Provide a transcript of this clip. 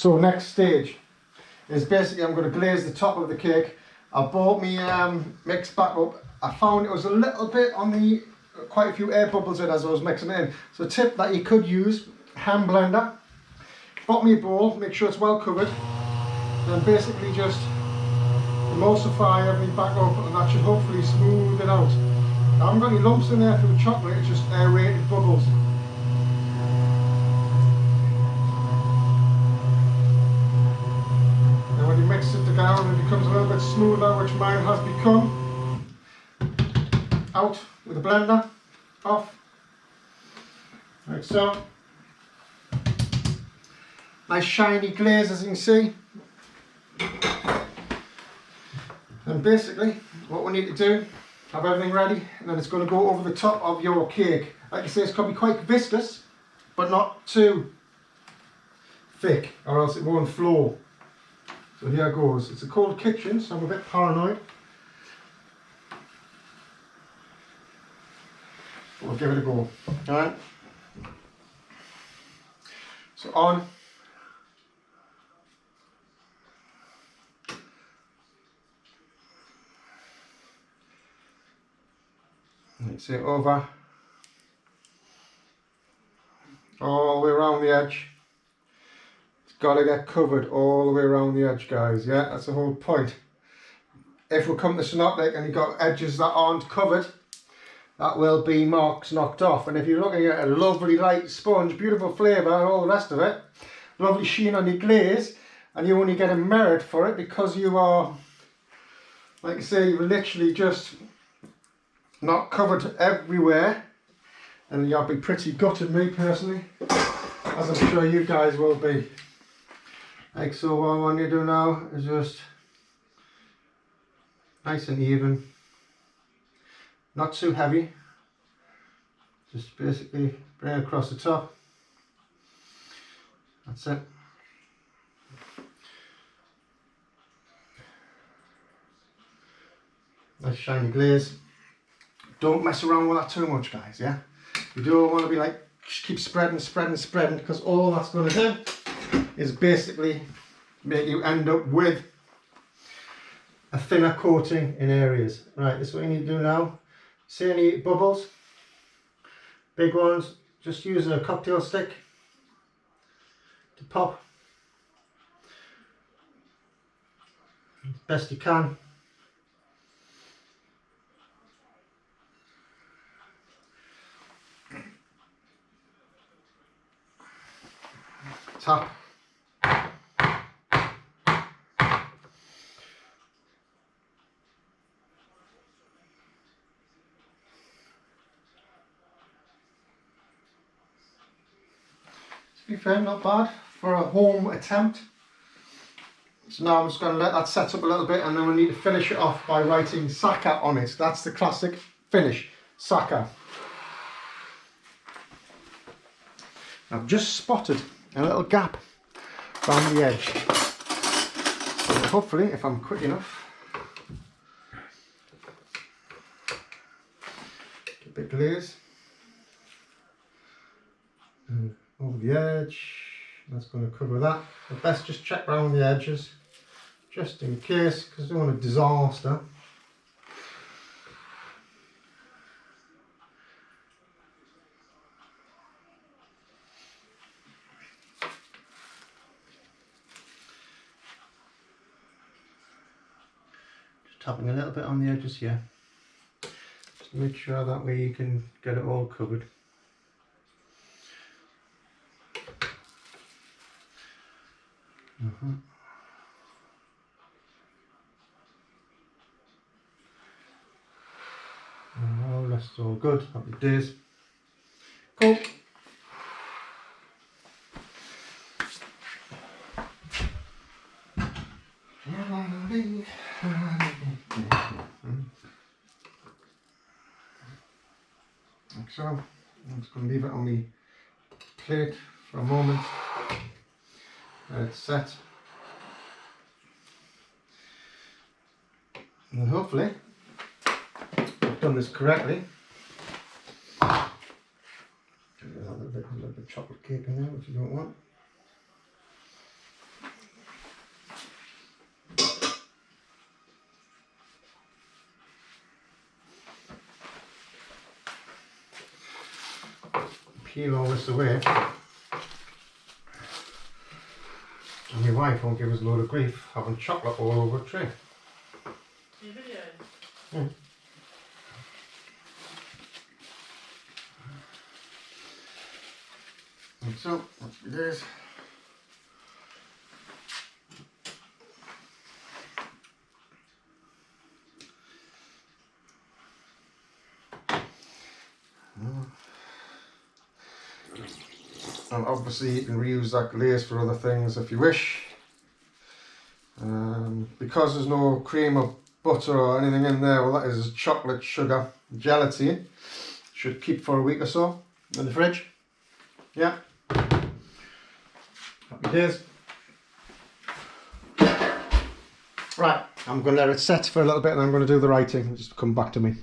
So next stage is basically I'm going to glaze the top of the cake. I bought me mix back up. I found it was a little bit on the, quite a few air bubbles in as I was mixing it in. So a tip that you could use, hand blender. Bought me a bowl, make sure it's well covered. And basically just emulsify everything back up, and that should hopefully smooth it out. I haven't got any lumps in there through chocolate, it's just aerated bubbles. And when you mix it together and it becomes a little bit smoother, which mine has become, out with the blender, off, like so. Nice shiny glaze, as you can see. And basically what we need to do, have everything ready, and then it's going to go over the top of your cake. Like I say, it's going to be quite viscous, but not too thick, or else it won't flow. So here it goes. It's a cold kitchen, so I'm a bit paranoid. But we'll give it a go. Alright. So on. Let's say over, all the way around the edge. It's got to get covered all the way around the edge, guys. Yeah, that's the whole point. If we come to synoptic and you've got edges that aren't covered, that will be marks knocked off. And if you're looking at a lovely light sponge, beautiful flavour and all the rest of it, lovely sheen on your glaze, and you only get a merit for it because you are, like I say, you've literally just not covered everywhere, and you'll be pretty gutted, me personally, as I'm sure you guys will be. Like so, what I want you to do now is just nice and even, not too heavy, just basically bring it across the top. That's it. Nice shiny glaze. Don't mess around with that too much, guys, yeah? You don't want to be like, keep spreading, because all that's going to do is basically make you end up with a thinner coating in areas. Right, this is what you need to do now. See any bubbles? Big ones, just use a cocktail stick to pop as best you can. Tap. To be fair, not bad for a home attempt. So now I'm just going to let that set up a little bit, and then we need to finish it off by writing Saka on it. That's the classic finish, Saka. I've just spotted a little gap around the edge. So hopefully, if I'm quick enough, get a bit of glaze and over the edge. That's going to cover that. But best just check around the edges, just in case, because I don't want a disaster. Tapping a little bit on the edges here, just to make sure that way you can get it all covered. Oh, that's all good. Happy days. Cool. Like so. I'm just going to leave it on the plate for a moment. Let it set. And hopefully I've done this correctly. A little bit of chocolate cake in there, which you don't want. peel all this away. And my wife won't give us a load of grief having chocolate all over a tray. Yeah. And so, that's what it is. And obviously you can reuse that glaze for other things if you wish. Because there's no cream or butter or anything in there, well, that is chocolate, sugar, gelatin. Should keep for a week or so in the fridge. Yeah. Happy days. Right, I'm going to let it set for a little bit and I'm going to do the writing. Just come back to me.